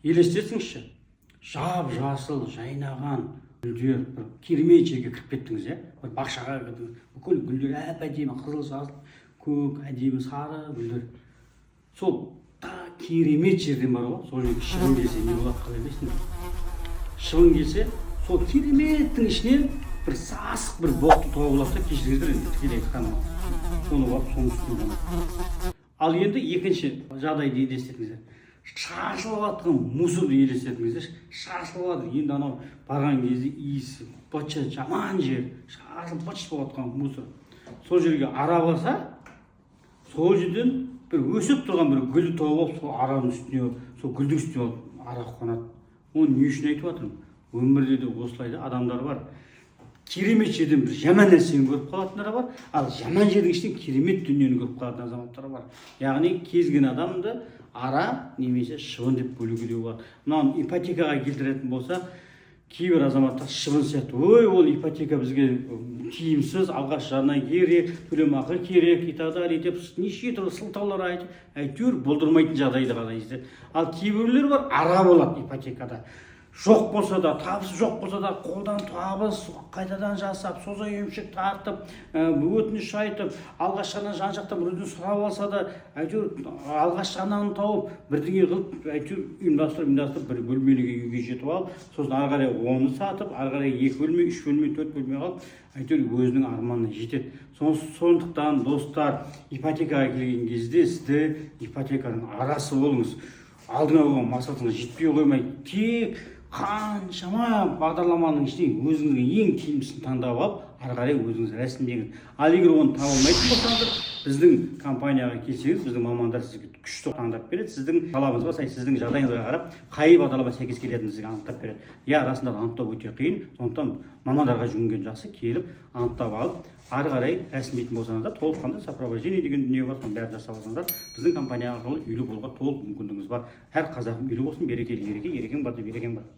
елестетіңізші, жап-жасыл жайнаған гүлдер бір керемет жерге кіріп кеттіңіз, бір бақшаға кірдіңіз. Бүкіл гүлдер әп-әдемі, қызыл, жасыл, көк, әдемі, сары гүлдер. Сол керемет жерден бар ғой, сол жерге шыбын келсе не болады, қалай білесіңіз? Шыбын келсе, сол кереметтің ішінен бір сасық бір боқты тауып алады да, кешіріңіздер енді тікелей айтқаным. Соны алып, соның үстіне қонады. Ал енді екінші жағдайды елестетіңіздер. Шашылып жатқан мусорды елестетіңіздер. Шашылып жатыр. Енді анау барған кезде иісі быт жаман жер, шашылып быт болып жатқан мусор. Сол жерге ара барса, сол жерден бір өсіп тұрған бір гүлді тауып алып, сол араның үстіне, сол гүлдің үстіне алып ара қонады. Оны не үшін айтып жатырмын? Өмірде де осылай да адамдар бар. Керемет жерден бір жаман нәрсені көріп қалатындар бар, ал жаман жердің ішінен керемет дүниені көріп қалатын азаматтар бар. Яғни кез келген адамды ара немесе шыбын деп бөлуге де болады. Мынаны ипотекаға келтіретін болса, кейбір азаматтар шыбын сияқты, ой, ол ипотека бізге тиімсіз, алғаш жарна керек, төлемақы керек, и так далее деп неше түрлі сылтаулар айтып, әйтеуір болдырмайтын жағдайды қалайсыздар. Ал кейбіреулер бар, ара болады ипотекада. Жоқ болса да, табысы жоқ болса да, қолдан табыс қайтадан жасап, соза емшік тартып, өтініш айтып, алғашқыдан жан-жақтан біреуден сұрап алса да, әйтеуір алғашқыдан тауып, бірдеңе қылып, әйтеуір ұйымдастырып, бір бөлмеліге үйге жетіп алып, сосын ары қарай оны сатып, ары қарай 2 бөлме, 3 бөлме, 4 бөлме қалып, әйтеуір өзінің арманына жетеді. Сондықтан достар, ипотекаға келген кезде сізді ипотеканың арасы болыңыз. Алдыңа қойған мақсатыңызға жетпей қоймай, тек қаншама бағдарламаның ішінен өзіңізге ең тиімдісін таңдап алып, ары қарай өзіңіз рәсімдеңіз. Ал егер оны таба алмайтын болсаңыз, біздің компанияға келсеңіз, біздің мамандар сізге күшті таңдап береді. Сіздің талабыңызға сай, сіздің жағдайыңызға қарап, қай бағдарлама сәйкес келетінін сізге анықтап береді. Иә, расында анықтау өте қиын, сондықтан мамандарға жүгінген жақсы, келіп анықтап алып, ары қарай рәсімдейтін болсаңыздар, толыққанды сопровождение деген дүние бар, соны бәрін жасап алсаңыздар, біздің компания арқылы үйлі болуға толық мүмкіндігіңіз бар. Әр қазағым үйлі болсын, берекелі ереке, ерекең бар деп ерекең бар.